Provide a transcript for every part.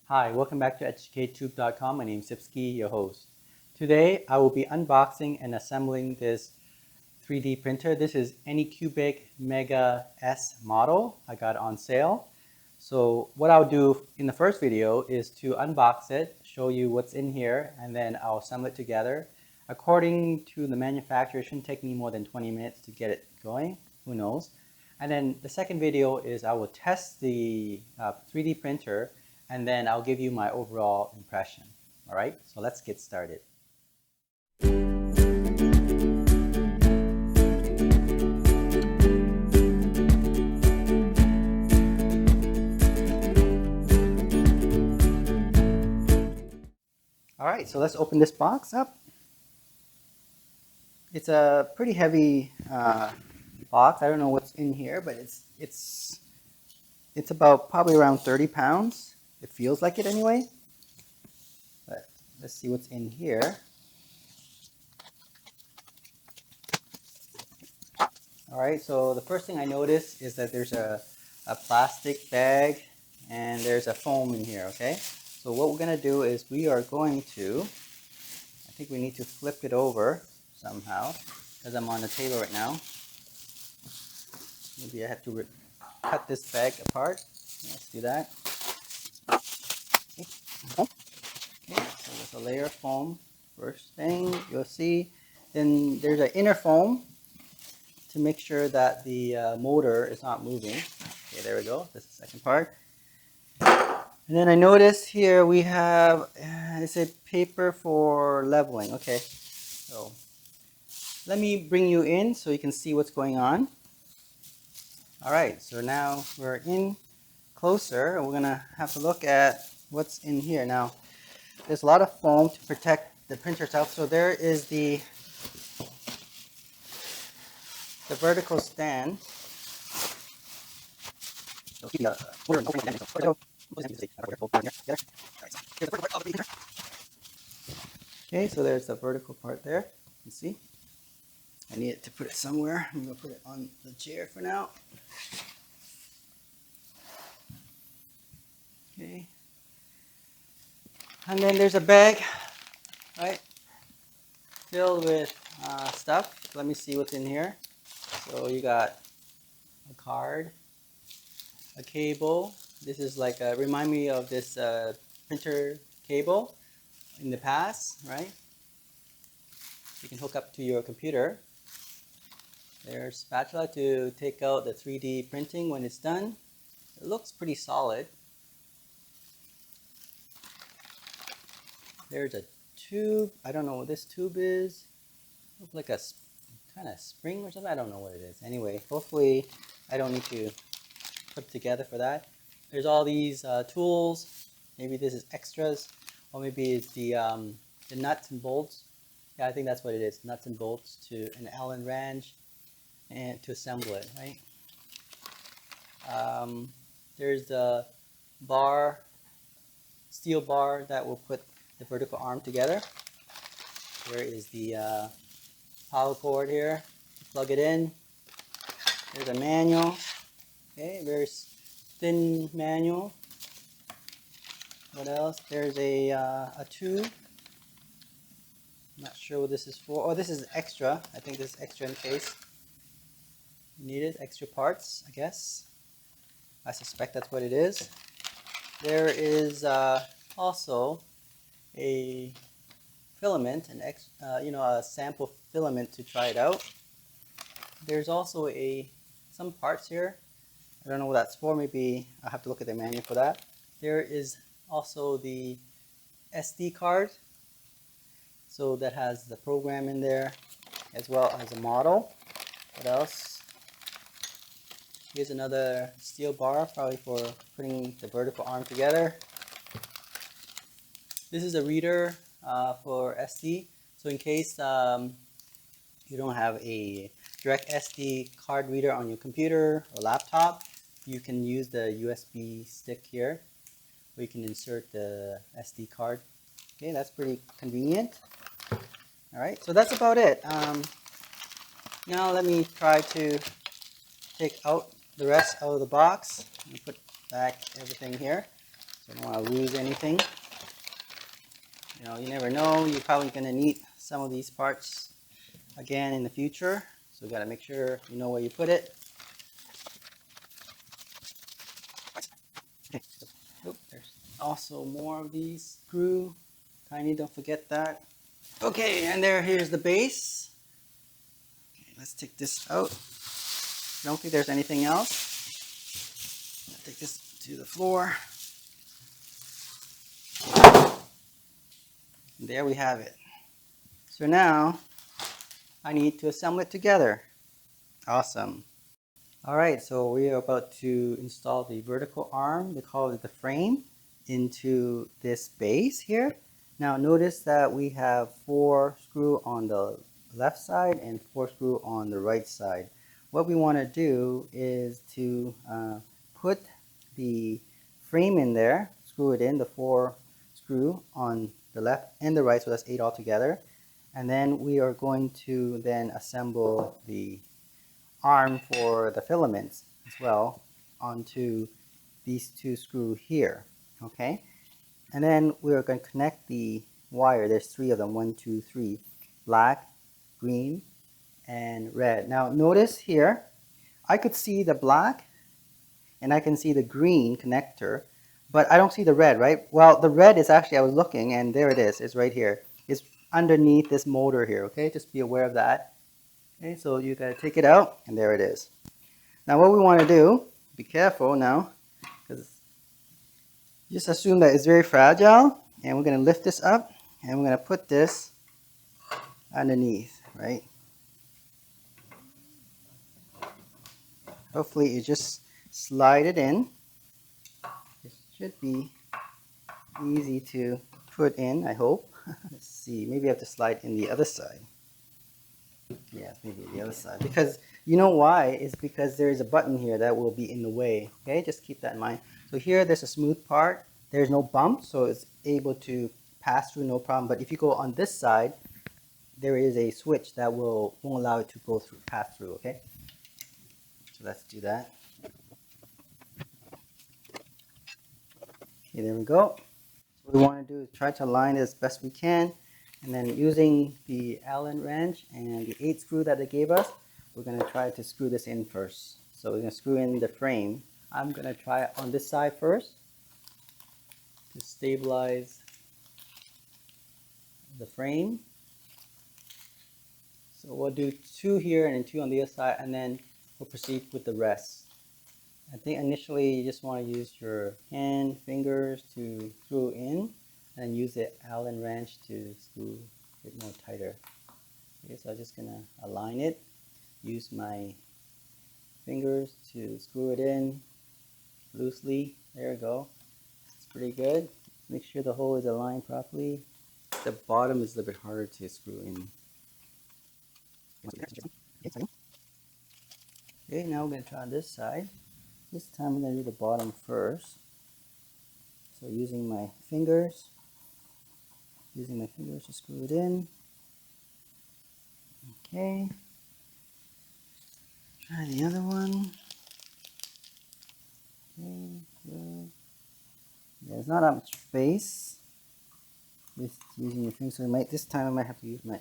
Hi, welcome back to EducateTube.com. My name is Sipsky, your host. Today I will be unboxing and assembling this 3D printer. This is Anycubic Mega S model. I got it on sale. So what I'll do in the first video is to unbox it, show you what's in here, and then I'll assemble it together. According to the manufacturer, it shouldn't take me more than 20 minutes to get it going. Who knows? And then the second video is I will test the 3D printer, and then I'll give you my overall impression. All right, so let's get started. All right, so let's open this box up. It's a pretty heavy box. I don't know what's in here, but it's about probably around 30 pounds. It feels like it anyway. But let's see what's in here. All right, so the first thing I noticed is that there's a plastic bag and there's a foam in here, okay? So what we're gonna do is we are going to, I think we need to flip it over somehow because I'm on the table right now. Maybe I have to cut this bag apart. Let's do that. Okay, so there's a layer of foam. First thing you'll see, then there's an inner foam to make sure that the motor is not moving. Okay, there we go. That's the second part. And then I noticed here we have, it's a paper for leveling. Okay, so let me bring you in so you can see what's going on. All right, so now we're in closer and we're gonna have to look at what's in here. Now, there's a lot of foam to protect the printer itself. So there is the vertical stand. Okay, so there's the vertical part there. You see? I need to put it somewhere. I'm going to put it on the chair for now. Okay. And then there's a bag, right, filled with stuff. Let me see what's in here. So you got a card, a cable. This is like remind me of this printer cable in the past, right? You can hook up to your computer. There's spatula to take out the 3D printing when it's done. It looks pretty solid. There's a tube. I don't know what this tube is. Looks like a kind of spring or something. I don't know what it is. Anyway, hopefully I don't need to put it together for that. There's all these tools. Maybe this is extras, or maybe it's the nuts and bolts. Yeah, I think that's what it is. Nuts and bolts to an Allen wrench and to assemble it, right? There's the bar, steel bar that will put the vertical arm together. There is the power cord here. Plug it in. There's a manual. Okay, very thin manual. What else? There's a tube. I'm not sure what this is for. Oh, this is extra. I think this is extra in case you need it. Extra parts, I guess. I suspect that's what it is. There is also a filament, a sample filament to try it out. There's also some parts here. I don't know what that's for. Maybe I'll have to look at the manual for that. There is also the SD card. So that has the program in there as well as a model. What else? Here's another steel bar, probably for putting the vertical arm together. This is a reader for SD. So in case you don't have a direct SD card reader on your computer or laptop, you can use the USB stick here, where you can insert the SD card. Okay, that's pretty convenient. All right, so that's about it. Now let me try to take out the rest out of the box and put back everything here. So I don't want to lose anything. You know, you never know. You're probably going to need some of these parts again in the future. So you got to make sure you know where you put it. Okay. Oh, there's also more of these screw. Tiny, don't forget that. Okay, and here's the base. Okay, let's take this out. I don't think there's anything else. I'll take this to the floor. And there we have it. So now I need to assemble it together. Awesome. Alright, so we are about to install the vertical arm, they call it the frame, into this base here. Now notice that we have 4 screws on the left side and 4 screws on the right side. What we want to do is to put the frame in there, screw it in, the 4 screw on the left and the right, so that's 8 altogether. And then we are going to then assemble the arm for the filaments as well onto these 2 screws here. Okay, and then we are going to connect the wire. There's 3 of them, 1, 2, 3, black, green, and red. Now notice here, I could see the black and I can see the green connector, but I don't see the red, right? Well, the red is actually, I was looking, and there it is. It's right here. It's underneath this motor here, okay? Just be aware of that. Okay, so you gotta take it out, and there it is. Now what we want to do, be careful now, because just assume that it's very fragile, and we're going to lift this up, and we're going to put this underneath, right? Hopefully you just slide it in. It should be easy to put in, I hope. Let's see, maybe I have to slide in the other side. Yeah, maybe the other side. Because you know why? It's because there is a button here that will be in the way. Okay, just keep that in mind. So here, there's a smooth part. There's no bump, so it's able to pass through no problem. But if you go on this side, there is a switch that won't allow it to go through, pass through. Okay, so let's do that. Okay, there we go. So what we want to do is try to align it as best we can. And then using the Allen wrench and the 8 screw that they gave us, we're going to try to screw this in first. So we're going to screw in the frame. I'm going to try it on this side first to stabilize the frame. So we'll do 2 here and then 2 on the other side, and then we'll proceed with the rest. I think initially you just want to use your hand, fingers to screw in, and use the Allen wrench to screw it more tighter. Okay, so I'm just gonna align it, use my fingers to screw it in loosely. There we go. It's pretty good. Make sure the hole is aligned properly. The bottom is a little bit harder to screw in. Okay, now we're gonna try this side. This time we're gonna do the bottom first. So using my fingers to screw it in. Okay. Try the other one. Okay, good. Yeah, there's not that much space with using your fingers, so this time I might have to use my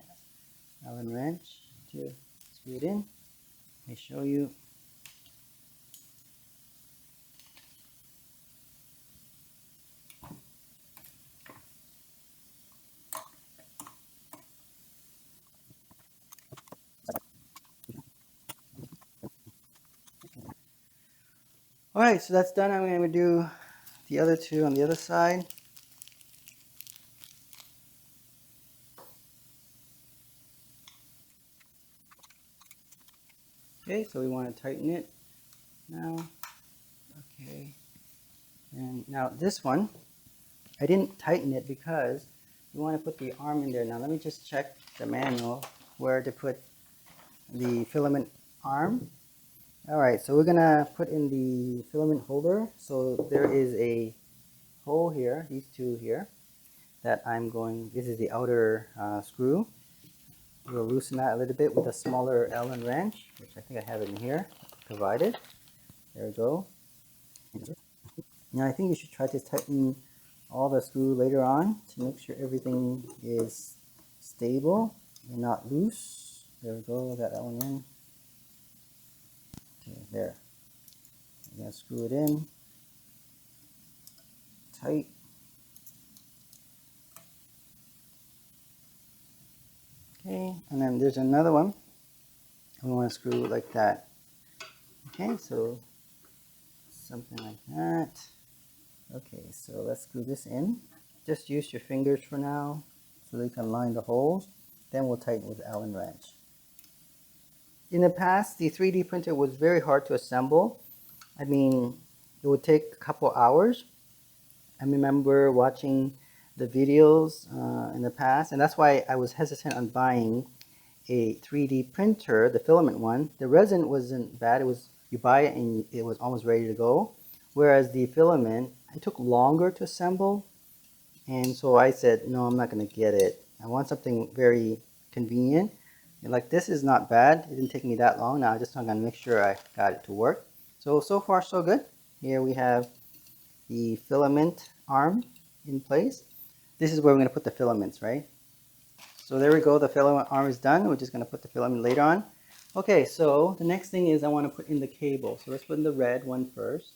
Allen wrench to screw it in. Let me show you. Alright, so that's done. I'm going to do the other 2 on the other side. Okay, so we want to tighten it now. Okay, and now this one, I didn't tighten it because we want to put the arm in there. Now let me just check the manual where to put the filament arm. Alright, so we're gonna put in the filament holder. So there is a hole here, these 2 here, that this is the outer screw. We'll loosen that a little bit with a smaller Allen wrench, which I think I have in here provided. There we go. Now I think you should try to tighten all the screw later on to make sure everything is stable and not loose. There we go, got that one in. Okay, there. I'm gonna screw it in tight. Okay, and then there's another one. We want to screw it like that. Okay, so something like that. Okay, so let's screw this in. Just use your fingers for now so they can line the holes. Then we'll tighten with Allen wrench. In the past, the 3D printer was very hard to assemble. I mean, it would take a couple hours. I remember watching the videos in the past, and that's why I was hesitant on buying a 3D printer, the filament one. The resin wasn't bad. It was, you buy it and it was almost ready to go. Whereas the filament, it took longer to assemble. And so I said, no, I'm not going to get it. I want something very convenient. And like this is not bad. It didn't take me that long. Now I just want to make sure I got it to work. So far so good. Here we have the filament arm in place. This is where we're going to put the filaments, right? So there we go, the filament arm is done. We're just going to put the filament later on. Okay, so the next thing is I want to put in the cable. So let's put in the red one first.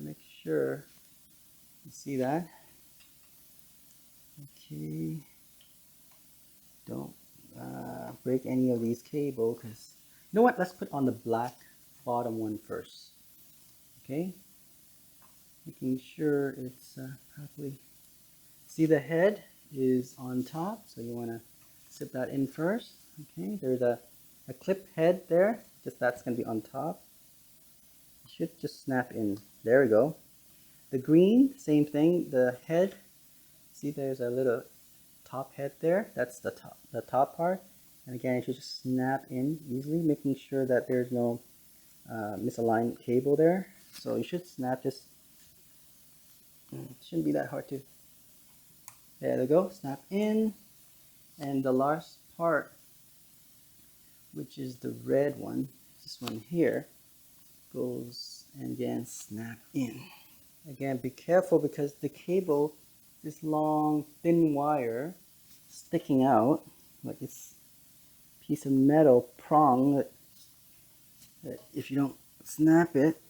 Make sure you see that. Okay, don't break any of these cables, because you know what, let's put on the black bottom one first. Okay, making sure it's properly. See, the head is on top, so you want to slip that in first. Okay, there's a clip head there, just that's going to be on top. It should just snap in. There we go. The green, same thing, the head. See, there's a little top head there. That's the top part. And again, it should just snap in easily, making sure that there's no misaligned cable there. So you should snap, just it shouldn't be that hard to. There we go, snap in. And the last part, which is the red one, this one here, goes and again snap in. Again, be careful because the cable, this long thin wire sticking out, like it's a piece of metal prong that if you don't snap it,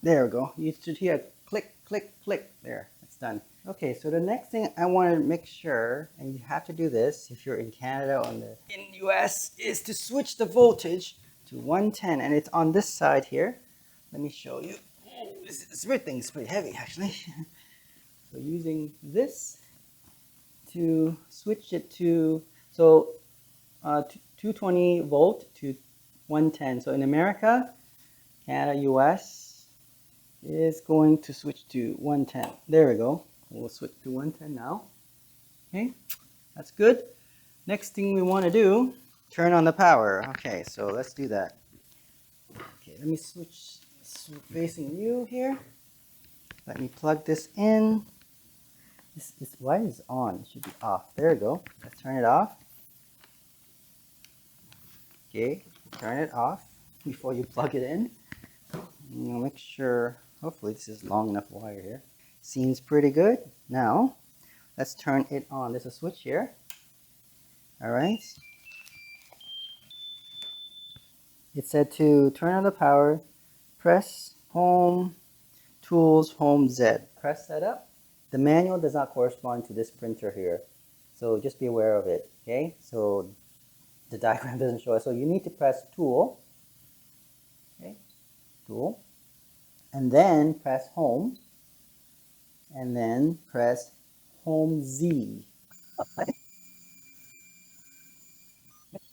there we go. You should hear a click, click, click. There, it's done. Okay, so the next thing I want to make sure, and you have to do this if you're in Canada or in the US, is to switch the voltage to 110, and it's on this side here. Let me show you. Oh, this thing is pretty heavy actually. So using this to switch it to 220 volt to 110. So in America, Canada, US is going to switch to 110. There we go. We'll switch to 110 now. Okay, that's good. Next thing we want to do, turn on the power. Okay, so let's do that. Okay, let me switch facing you here. Let me plug this in. This light is on. It should be off. There we go. Let's turn it off. Okay, turn it off before you plug it in. You'll make sure, hopefully this is long enough wire here. Seems pretty good. Now, let's turn it on. There's a switch here. Alright. It said to turn on the power, press home, tools, home Z. Press that up. The manual does not correspond to this printer here, so just be aware of it. Okay, so the diagram doesn't show it. So you need to press tool, okay, tool, and then press home, and then press home Z.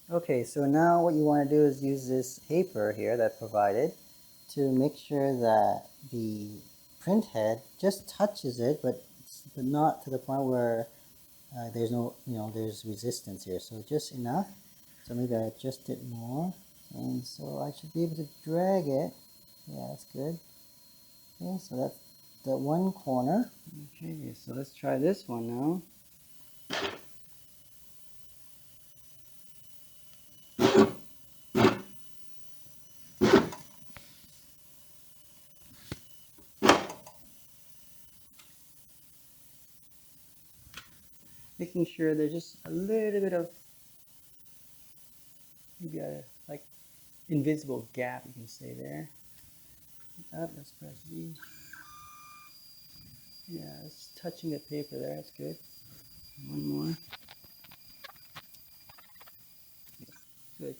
Okay, so now what you want to do is use this paper here that's provided to make sure that the print head just touches it, but not to the point where there's no, there's resistance here. So just enough. So maybe I adjust it more, and so I should be able to drag it. Yeah, that's good. Okay, so that's the one corner. Okay, so let's try this one now. making sure there's just a little bit of maybe a like invisible gap, you can say there. Up, let's press Z. Yeah, it's touching the paper there, that's good. One more. Good.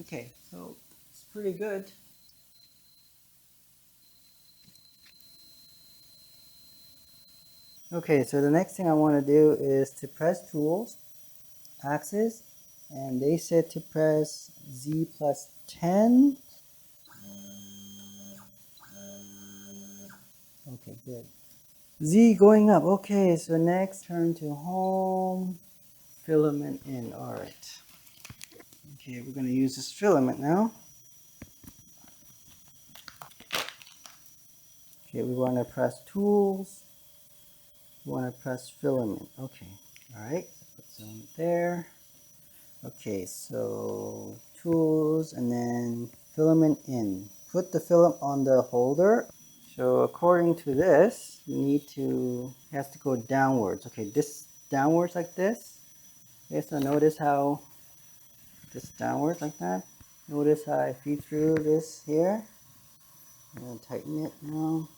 Okay, so it's pretty good. Okay, so the next thing I want to do is to press tools, axis, and they said to press Z plus 10. Okay, good. Z going up. Okay, so next turn to home, filament in. All right. Okay, we're going to use this filament now. Okay, we want to press tools. We want to press filament. Okay, all right. Put some there. Okay, so tools and then filament in. Put the filament on the holder. So according to this, you need to, it has to go downwards. Okay, this downwards like this. Okay, so notice how this downwards like that. Notice how I feed through this here. I'm going to tighten it now.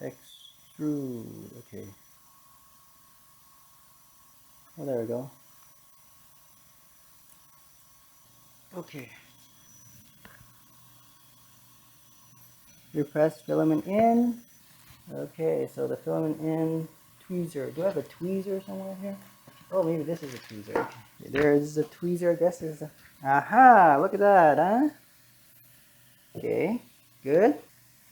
Extrude. Okay. Oh, there we go. Okay. You press filament in. Okay, so the filament in, tweezer. Do I have a tweezer somewhere here? Oh, maybe this is a tweezer. Okay. There's a tweezer, I guess. Aha, look at that, huh? Okay, good.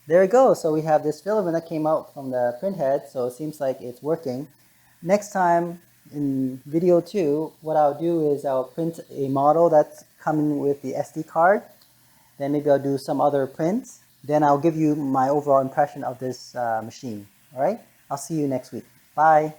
There we go. So we have this filament that came out from the print head, so it seems like it's working. Next time in video 2, what I'll do is I'll print a model that's coming with the SD card. Then maybe I'll do some other prints. Then I'll give you my overall impression of this machine. All right? I'll see you next week. Bye.